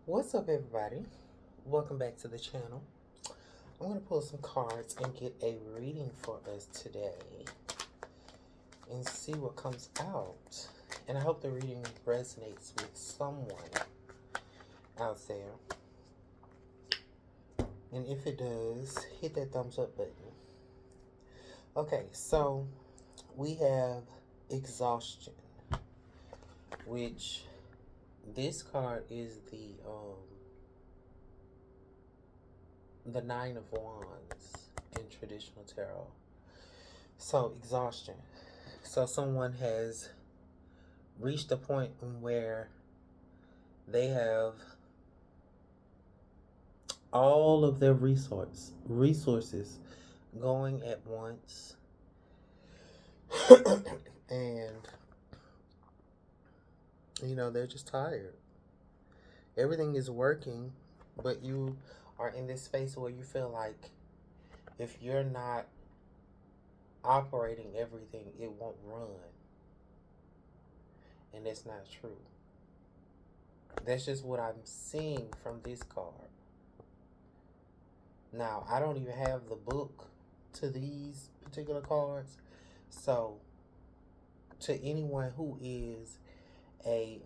What's up, everybody? Welcome back to the channel. I'm going to pull some cards and get a reading for us today and see what comes out. And I hope the reading resonates with someone out there. And if it does, hit that thumbs up button. Okay, so we have exhaustion, which this card is the Nine of Wands in traditional tarot. So exhaustion. So someone has reached a point where they have all of their resources going at once, and they're just tired. Everything is working, but you are in this space where you feel like if you're not operating everything, it won't run. And that's not true. That's just what I'm seeing from this card. Now, I don't even have the book to these particular cards. So, to anyone who is a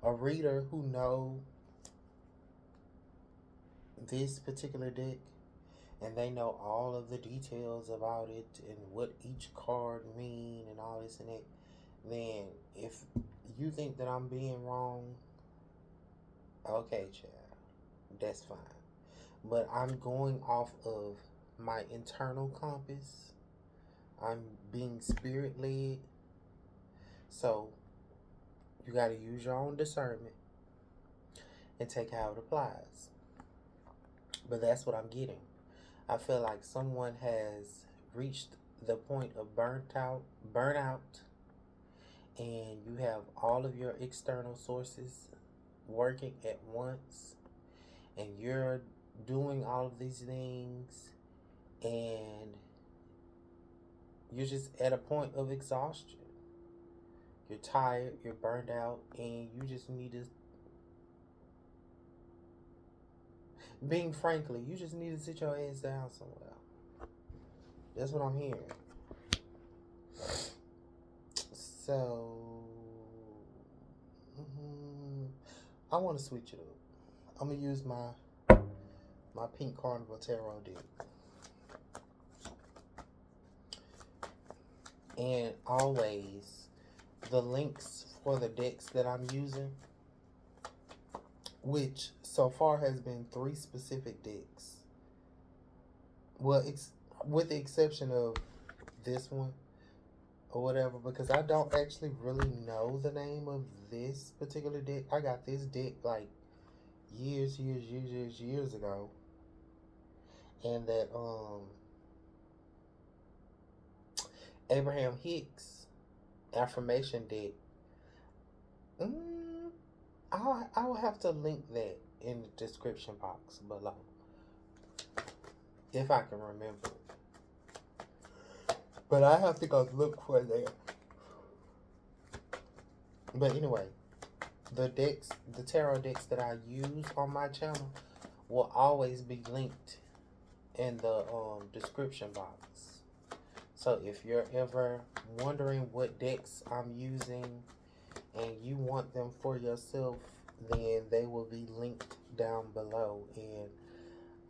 reader who know this particular deck, and they know all of the details about it and what each card mean and all this and that, then if you think that I'm being wrong, okay, child, that's fine. But I'm going off of my internal compass. I'm being spirit led. So you got to use your own discernment and take how it applies. But that's what I'm getting. I feel like someone has reached the point of burnout, and you have all of your external sources working at once, and you're doing all of these things, and you're just at a point of exhaustion. You're tired, you're burned out, and you just need to, being frankly, you just need to sit your ass down somewhere. That's what I'm hearing. So, I want to switch it up. I'm going to use my pink Carnival tarot deck. And always, the links for the decks that I'm using, which so far has been 3 specific decks. Well, with the exception of this one or whatever, because I don't actually really know the name of this particular deck. I got this deck like years ago, and that Abraham Hicks affirmation deck. I will have to link that in the description box below if I can remember it. But I have to go look for that. But anyway, the tarot decks that I use on my channel will always be linked in the description box. So if you're ever wondering what decks I'm using and you want them for yourself, then they will be linked down below. And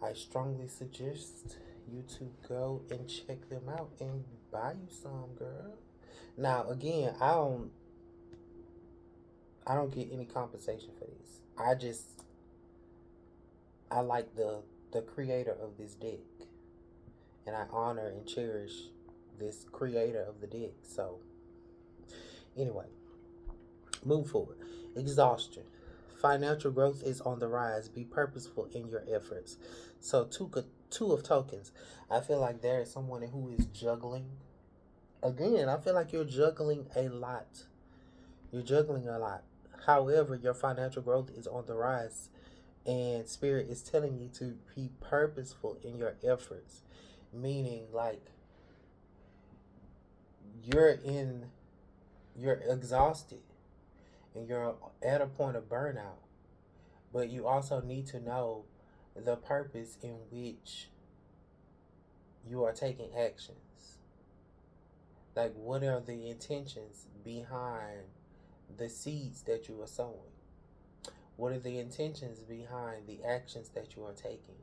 I strongly suggest you to go and check them out and buy you some, girl. Now, again, I don't get any compensation for this. I like the creator of this deck, and I honor and cherish this creator of the deck. So, anyway, move forward. Exhaustion. Financial growth is on the rise. Be purposeful in your efforts. So, two of tokens. I feel like there is someone who is juggling. Again, I feel like you're juggling a lot. You're juggling a lot. However, your financial growth is on the rise, and Spirit is telling you to be purposeful in your efforts. Meaning, like, you're exhausted and you're at a point of burnout. But you also need to know the purpose in which you are taking actions. Like, what are the intentions behind the seeds that you are sowing? What are the intentions behind the actions that you are taking?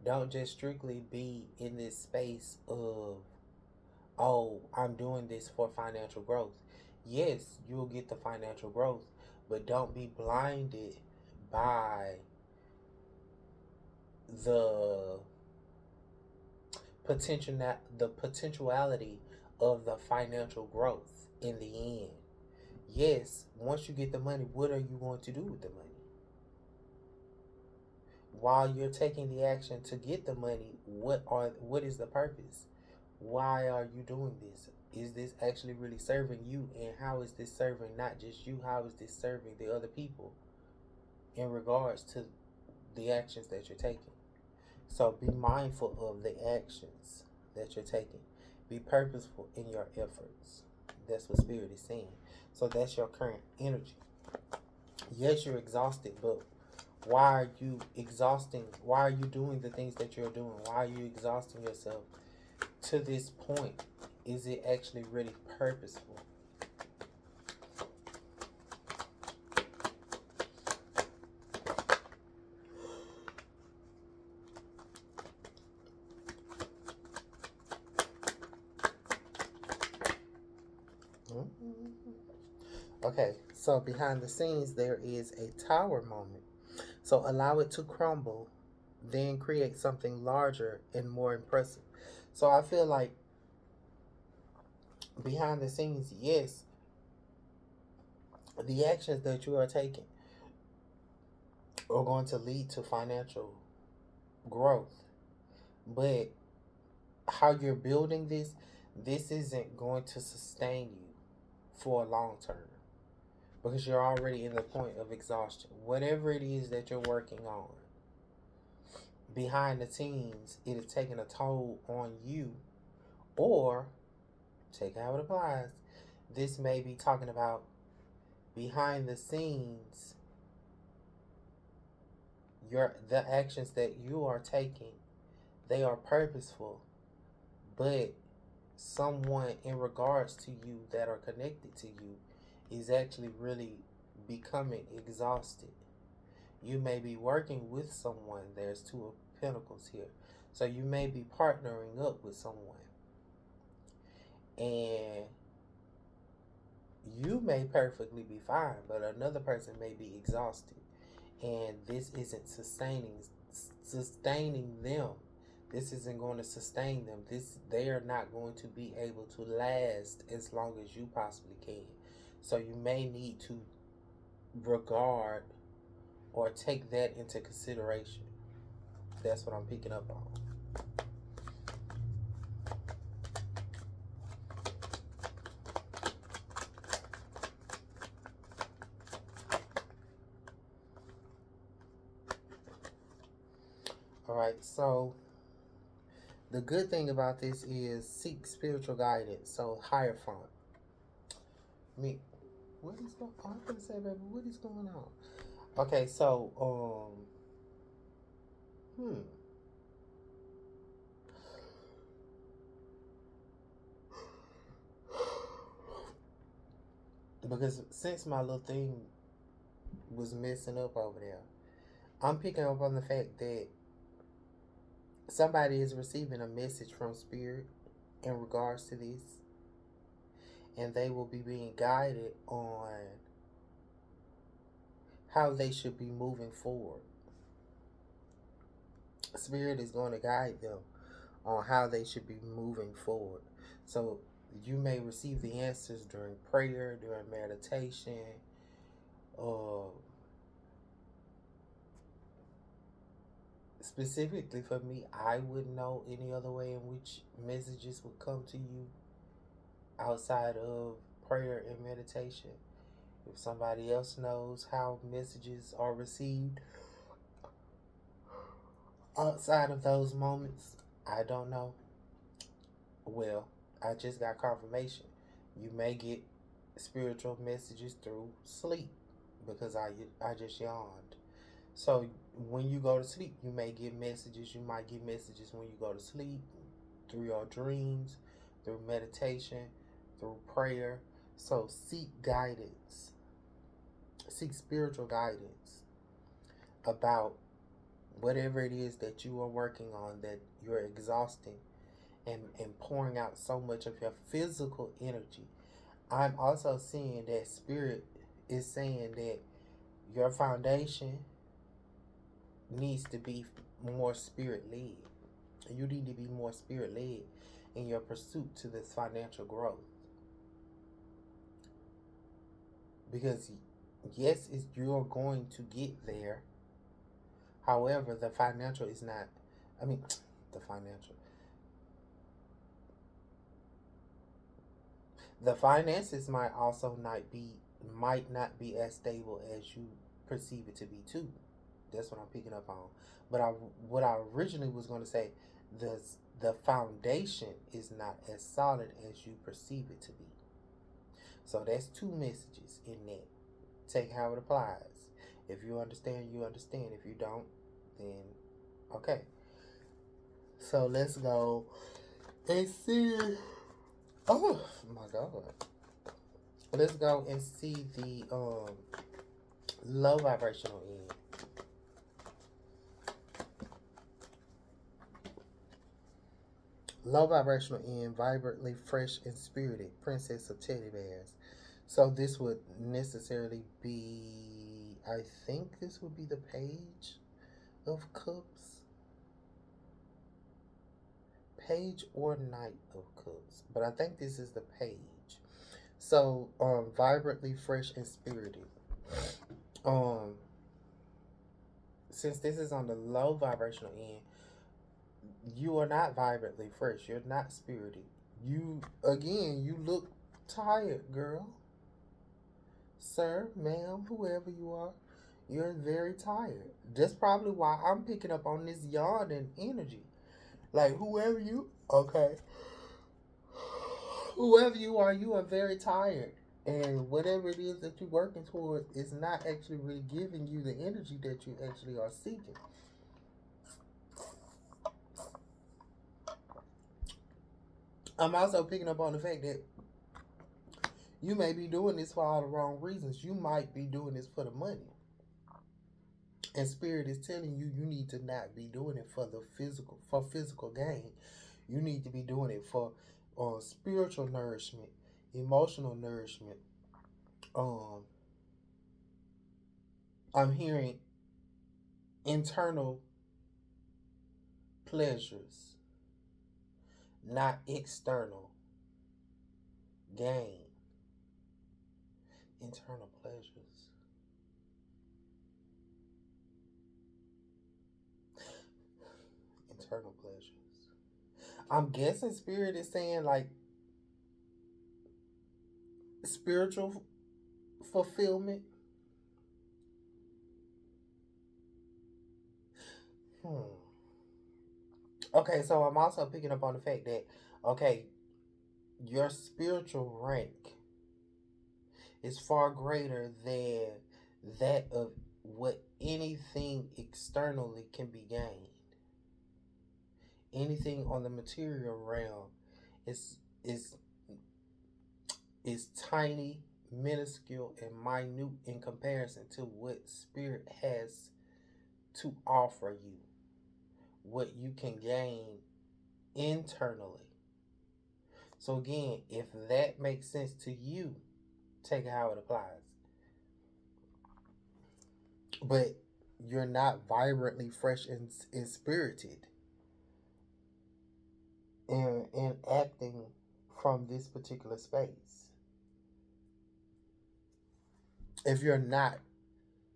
Don't just strictly be in this space of, oh, I'm doing this for financial growth. Yes, you'll get the financial growth, but don't be blinded by the the potentiality of the financial growth in the end. Yes, once you get the money, what are you going to do with the money? While you're taking the action to get the money, what is the purpose? Why are you doing this? Is this actually really serving you? And how is this serving not just you? How is this serving the other people in regards to the actions that you're taking? So be mindful of the actions that you're taking. Be purposeful in your efforts. That's what Spirit is saying. So that's your current energy. Yes, you're exhausted, but why are you exhausting? Why are you doing the things that you're doing? Why are you exhausting yourself to this point? Is it actually really purposeful? Okay, so behind the scenes, there is a tower moment. So allow it to crumble, then create something larger and more impressive. So I feel like behind the scenes, yes, the actions that you are taking are going to lead to financial growth. But how you're building this isn't going to sustain you for a long term because you're already in the point of exhaustion. Whatever it is that you're working on behind the scenes, it is taking a toll on you, or take how it applies. This may be talking about behind the scenes, the actions that you are taking, they are purposeful, but someone in regards to you that are connected to you is actually really becoming exhausted. You may be working with someone, there's two of pentacles here. So you may be partnering up with someone, and you may perfectly be fine, but another person may be exhausted, and this isn't sustaining them. This isn't going to sustain them. They are not going to be able to last as long as you possibly can. So you may need to regard or take that into consideration. That's what I'm picking up on. All right, so the good thing about this is seek spiritual guidance. So higher front. Me, what is going on? I'm gonna say, baby, what is going on? Okay, so because since my little thing was messing up over there, I'm picking up on the fact that somebody is receiving a message from Spirit in regards to this, and they will be being guided on how they should be moving forward. Spirit is going to guide them on how they should be moving forward. So you may receive the answers during prayer, during meditation. Specifically for me, I wouldn't know any other way in which messages would come to you outside of prayer and meditation. If somebody else knows how messages are received outside of those moments, I don't know. Well, I just got confirmation. You may get spiritual messages through sleep because I just yawned. So when you go to sleep, you may get messages. You might get messages when you go to sleep, through your dreams, through meditation, through prayer. So seek guidance, seek spiritual guidance about whatever it is that you are working on that you're exhausting and pouring out so much of your physical energy. I'm also seeing that spirit is saying that your foundation needs to be more spirit led. You need to be more spirit led in your pursuit to this financial growth. Because yes, you're going to get there. However, the financial is not. I mean, the financial. The finances might not be as stable as you perceive it to be too. That's what I'm picking up on. But what I originally was going to say, the the foundation is not as solid as you perceive it to be. So that's two messages in that. Take how it applies. If you understand, you understand. If you don't, then okay. So let's go and see. Oh my God. Let's go and see the low vibrational end. Low vibrational end, vibrantly fresh and spirited, princess of teddy bears. So this would necessarily be, I think this would be the page of cups, page or knight of cups, but I think this is the page. So vibrantly fresh and spirited. Um, since this is on the low vibrational end, you are not vibrantly fresh. You're not spirited. You look tired, girl. Sir, ma'am, whoever you are, you're very tired. That's probably why I'm picking up on this yawning energy. Like, okay, whoever you are very tired. And whatever it is that you're working toward is not actually really giving you the energy that you actually are seeking. I'm also picking up on the fact that you may be doing this for all the wrong reasons. You might be doing this for the money. And spirit is telling you you need to not be doing it for physical gain. You need to be doing it for spiritual nourishment, emotional nourishment. Um, I'm hearing internal pleasures, not external gain. Internal pleasures. Internal pleasures. I'm guessing spirit is saying like spiritual fulfillment. Hmm. Okay, so I'm also picking up on the fact that okay, your spiritual rank is far greater than that of what anything externally can be gained. Anything on the material realm is is is tiny, minuscule, and minute in comparison to what spirit has to offer you, what you can gain internally. So again, if that makes sense to you, take it how it applies. But you're not vibrantly fresh and spirited and acting from this particular space. If you're not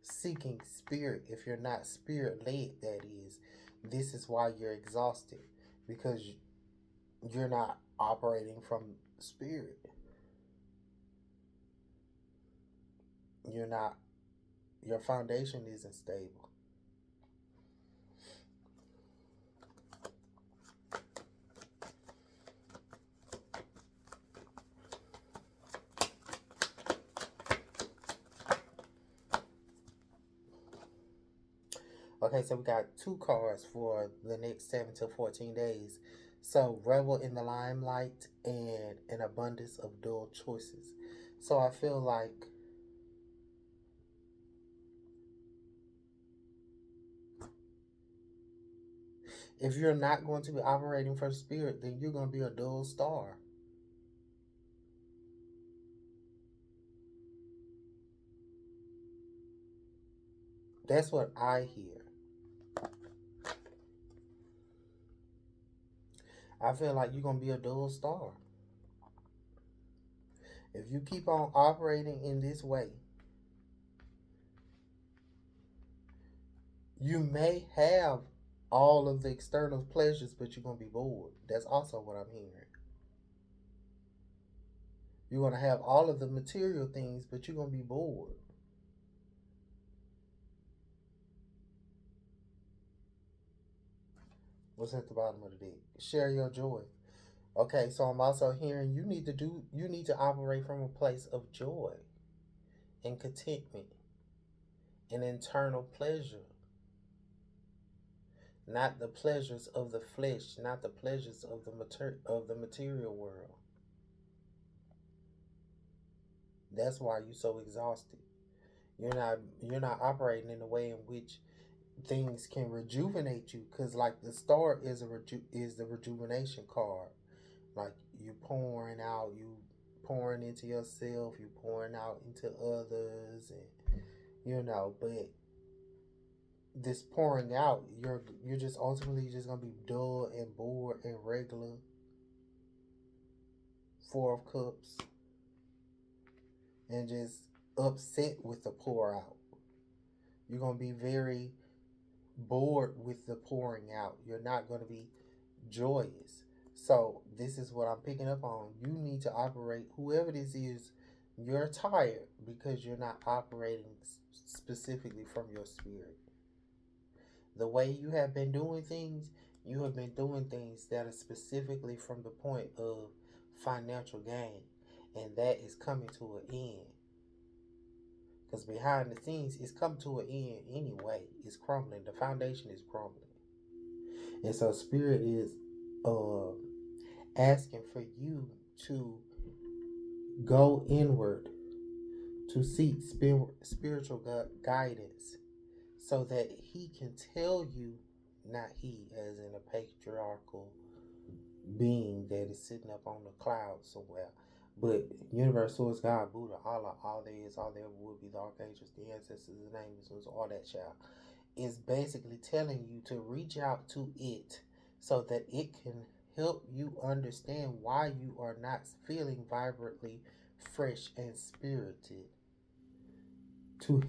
seeking spirit, if you're not spirit led, that is, this is why you're exhausted because you're not operating from spirit. You're not, your foundation isn't stable. Okay, so we got two cards for the next 7 to 14 days. So, revel in the limelight and an abundance of dual choices. So, I feel like if you're not going to be operating from spirit, then you're going to be a dual star. That's what I hear. I feel like you're going to be a dual star. If you keep on operating in this way, you may have all of the external pleasures, but you're going to be bored. That's also what I'm hearing. You're going to have all of the material things, but you're going to be bored. What's at the bottom of the deck? Share your joy. Okay, so I'm also hearing you need to operate from a place of joy and contentment and internal pleasure, not the pleasures of the flesh, not the pleasures of the material world. That's why you're so exhausted. You're not operating in a way in which things can rejuvenate you, because like the star is the rejuvenation card. Like you pouring into yourself, you pouring out into others, and but this pouring out, you're just ultimately just gonna be dull and bored and regular. 4 of Cups, and just upset with the pour out. You're gonna be very bored with the pouring out. You're not gonna be joyous. So this is what I'm picking up on. You need to operate. Whoever this is, you're tired because you're not operating specifically from your spirit. The way you have been doing things, you have been doing things that are specifically from the point of financial gain, and that is coming to an end. Because behind the scenes, it's come to an end anyway. It's crumbling. The foundation is crumbling. And so, Spirit is uh, asking for you to go inward, to seek spiritual guidance, so that He can tell you, not He as in a patriarchal being that is sitting up on the cloud somewhere, but universe, source, God, Buddha, Allah, all there is, all there will be, the archangels, the ancestors, the names, all that child, is basically telling you to reach out to it so that it can help you understand why you are not feeling vibrantly fresh and spirited, to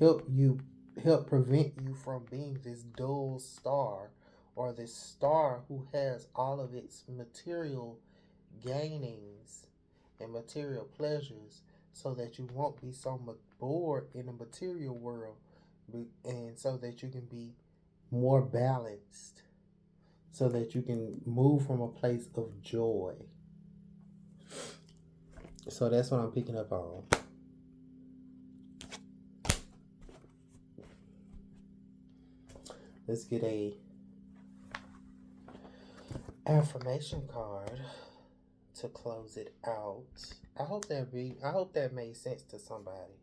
help prevent you from being this dull star, or this star who has all of its material gainings and material pleasures, so that you won't be so much bored in the material world, and so that you can be more balanced, so that you can move from a place of joy. So that's what I'm picking up on. Let's get a affirmation card to close it out. I hope that made sense to somebody.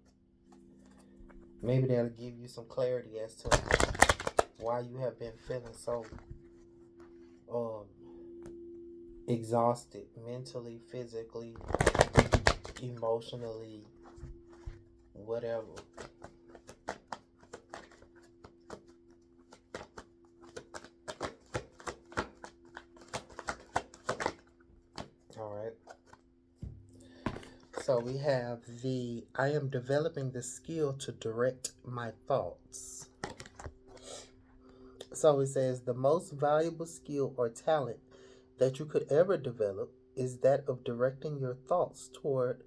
Maybe that'll give you some clarity as to why you have been feeling so um exhausted mentally, physically, emotionally, whatever. All right. So we have I am developing the skill to direct my thoughts. So it says the most valuable skill or talent that you could ever develop is that of directing your thoughts toward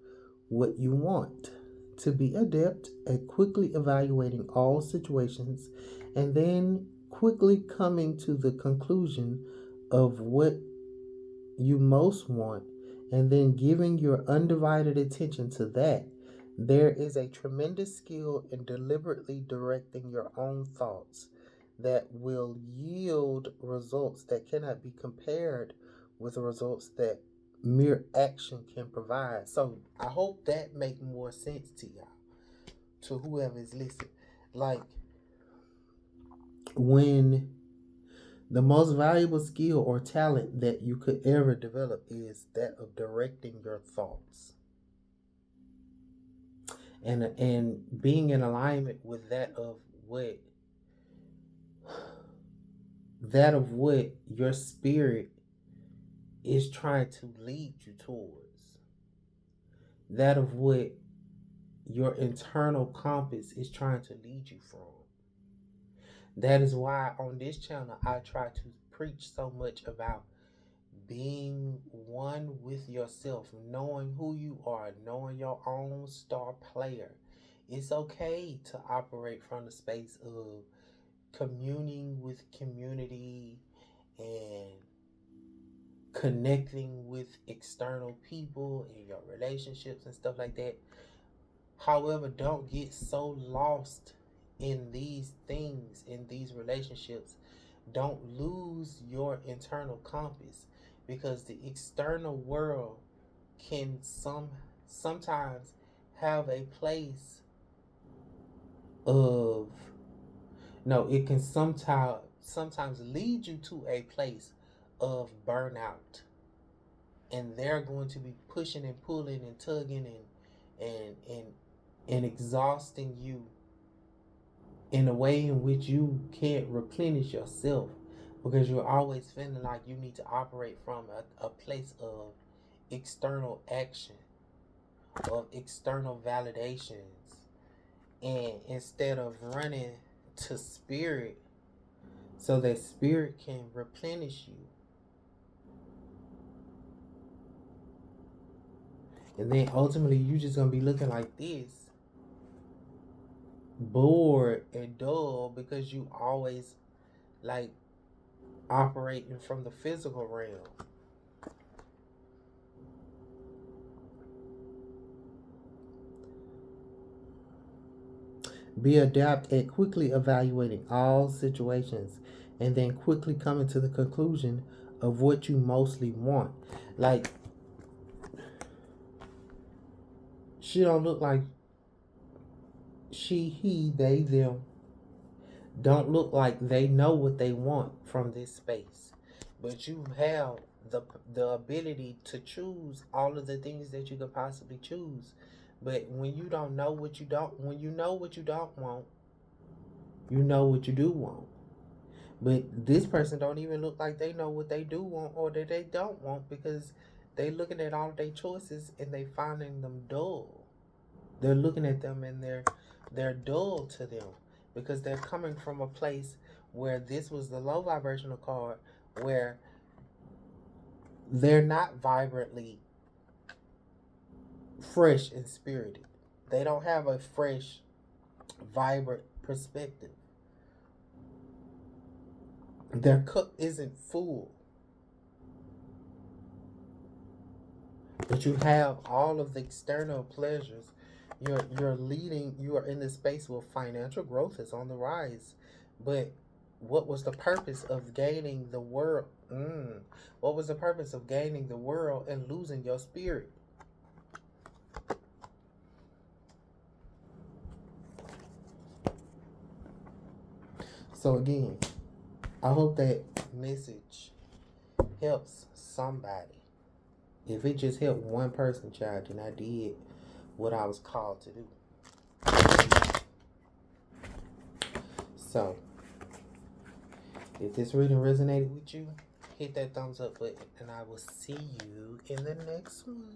what you want. To be adept at quickly evaluating all situations and then quickly coming to the conclusion of what you most want, and then giving your undivided attention to that. There is a tremendous skill in deliberately directing your own thoughts. that will yield results that cannot be compared with the results that mere action can provide. So I hope that make more sense to y'all, to whoever is listening. Like, when the most valuable skill or talent that you could ever develop is that of directing your thoughts, and being in alignment with what your spirit is trying to lead you towards, that of what your internal compass is trying to lead you from. That is why on this channel I try to preach so much about being one with yourself, knowing who you are, knowing your own star player. It's okay to operate from the space of communing with community and connecting with external people in your relationships and stuff like that. However, don't get so lost in these things, in these relationships. Don't lose your internal compass, because the external world can sometimes have a place of no, it can sometimes lead you to a place of burnout, and they're going to be pushing and pulling and tugging and exhausting you in a way in which you can't replenish yourself, because you're always feeling like you need to operate from a place of external action, of external validations, and instead of running to spirit so that spirit can replenish you. And then ultimately you just gonna be looking like this, bored and dull, because you always like operating from the physical realm. Be adept at quickly evaluating all situations and then quickly coming to the conclusion of what you mostly want. Like, she don't look like she, he, they, them don't look like they know what they want from this space. But you have the ability to choose all of the things that you could possibly choose. But when you don't know what you don't, when you know what you don't want, you know what you do want. But this person don't even look like they know what they do want or that they don't want, because they looking at all of their choices and they finding them dull. They're looking at them and they're dull to them, because they're coming from a place where this was the low vibrational card, where they're not vibrantly fresh and spirited. They don't have a fresh, vibrant perspective. Their cup isn't full. But you have all of the external pleasures. You are in this space where financial growth is on the rise. But what was the purpose of gaining the world? What was the purpose of gaining the world and losing your spirit? So again, I hope that message helps somebody. If it just helped one person, child, then I did what I was called to do. So, if this reading resonated with you, hit that thumbs up button, and I will see you in the next one.